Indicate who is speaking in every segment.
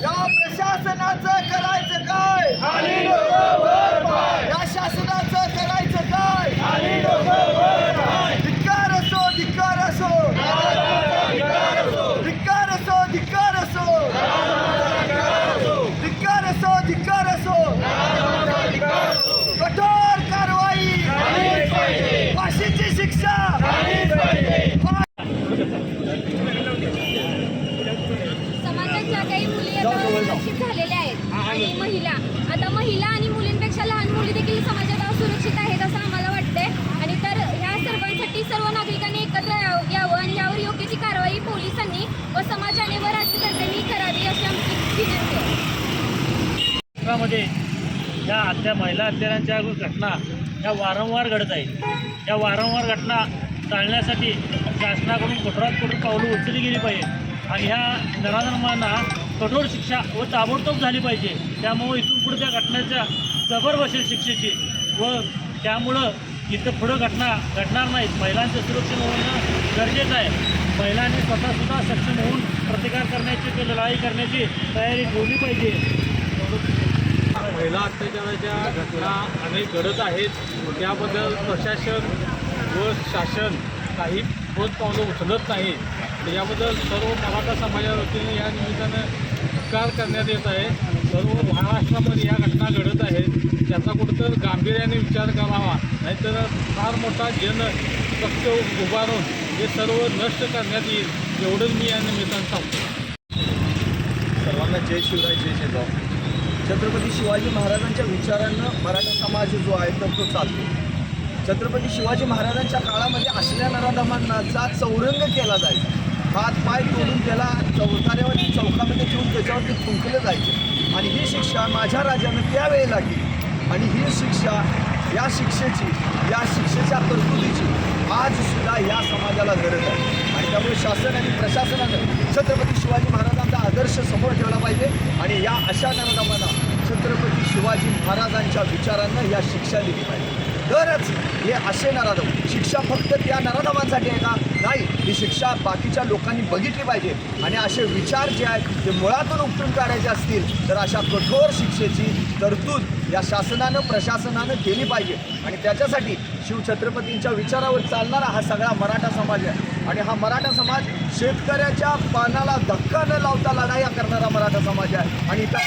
Speaker 1: या प्रशासनाचं करायचं काय? या शासनाचं करायचं काय? धिक्कार असो, धिक्कार असो, धिक्कार असो, धिक्कार असो, धिक्कार असो, धिक्कार असो, कठोर कारवाई, फाशीची शिक्षा.
Speaker 2: समाजाच्या काही मुली आता सुरक्षित झालेल्या आहेत आणि महिला आणि मुलींपेक्षा लहान मुली देखील समाजात असुरक्षित आहेत असं आम्हाला वाटतंय. आणि तर ह्या सर्वांसाठी सर्व नागरिकांनी एकत्र यावं आणि यावर योग्य ती कारवाई पोलिसांनी व समाजाने व राज्यकर्त्यांनी करावी अशी आमची विनंती आहे.
Speaker 3: महाराष्ट्रामध्ये या महिला हत्यारांच्या घटना या वारंवार घडत आहेत. या वारंवार घटना टाळण्यासाठी शासनाकडून कठोरात कठोर पावलं उचलली गेली पाहिजे आणि ह्या नराधमांना कठोर शिक्षा व ताबडतोब झाली पाहिजे. त्यामुळे इथून पुढे त्या घटनेच्या जबर बसेल शिक्षेची व त्यामुळं इथं पुढं घटना घडणार नाहीत. महिलांचं सुरक्षण होणं गरजेचं आहे. महिलांनी स्वतःसुद्धा सक्षम होऊन प्रतिकार करण्याची लढाई करण्याची तयारी ठेवली पाहिजे.
Speaker 4: महिला अत्याचाराच्या घटना अनेक घडत आहेत. त्याबद्दल प्रशासन व शासन काही ठोस पावलं उचलत नाही. याबद्दल सर्व मराठा समाजा वतीने या निमित्तानं धिक्कार करण्यात येत आहे. सर्व महाराष्ट्रामध्ये या घटना घडत आहेत. त्याचा कुठंतर गांभीर्याने विचार करावा, नाहीतर फार मोठा जनपक्ष उभारून हे सर्व नष्ट करण्यात येईल एवढंच मी या निमित्तानं सांगतो.
Speaker 1: सर्वांना जय शिवराय, जय जयराव. छत्रपती शिवाजी महाराजांच्या विचारांना मराठा समाज जो आहे तर तो चालतो. छत्रपती शिवाजी महाराजांच्या काळामध्ये असल्या नराधमांचा चौरंग केला जायचा. हात पाय तोडून त्याला चौकाऱ्यावरती चौकामध्ये ठेवून त्याच्यावरती थुंकलं जायचं आणि ही शिक्षा माझ्या राजानं त्यावेळेला केली. आणि ही शिक्षा या शिक्षेच्या तरतुदीची आजसुद्धा या समाजाला गरज आहे. आणि त्यामुळे शासन आणि प्रशासनानं छत्रपती शिवाजी महाराजांचा आदर्श समोर ठेवला पाहिजे आणि या अशा नराधमांना छत्रपती शिवाजी महाराजांच्या विचारांना या शिक्षा दिली पाहिजे. तरच हे असे नराधम, शिक्षा फक्त त्या नराधमांसाठी आहे का? नाही, ही शिक्षा बाकीच्या लोकांनी बघितली पाहिजे. आणि असे विचार जे आहेत ते मुळातून उपटून काढायचे असतील तर अशा कठोर शिक्षेची तरतूद या शासनानं प्रशासनानं केली पाहिजे. आणि त्याच्यासाठी शिवछत्रपतींच्या विचारावर चालणारा हा सगळा मराठा समाज आहे. आणि हा मराठा समाज शेतकऱ्याच्या पानाला धक्का न लावता लढाया करणारा मराठा समाज आहे. आणि इथं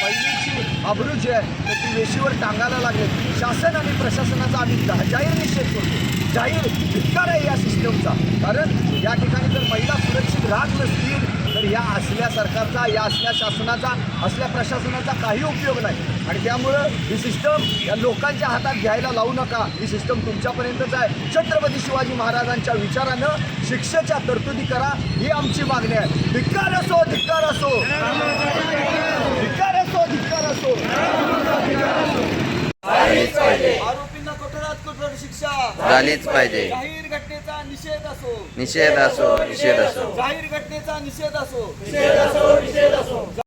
Speaker 1: पहिलीची आबरू जी आहे तर ती वेशीवर टांगायला लागेल. शासन आणि प्रशासनाचा आम्ही जाहीर निषेध करतो, जाहीर धिक्कार आहे या सिस्टमचा. कारण या ठिकाणी जर महिला सुरक्षित राहत नसतील तर या असल्या सरकारचा, या असल्या शासनाचा, असल्या प्रशासनाचा काही उपयोग नाही. आणि त्यामुळं ही सिस्टम या लोकांच्या हातात घ्यायला लावू नका. ही सिस्टम तुमच्यापर्यंतच आहे. छत्रपती शिवाजी महाराजांच्या विचारानं शिक्षेच्या तरतुदी करा, ही आमची मागणी आहे. धिक्कार असो, धिक्कार असो, धिक्कार असो, धिक्कार असो. आरोपींना कठोरात कठोर शिक्षा
Speaker 5: झालीच पाहिजे.
Speaker 1: जाहीर घटनेचा निषेध असो,
Speaker 5: निषेध असो, निषेध असो.
Speaker 1: जाहीर घटनेचा निषेध असो.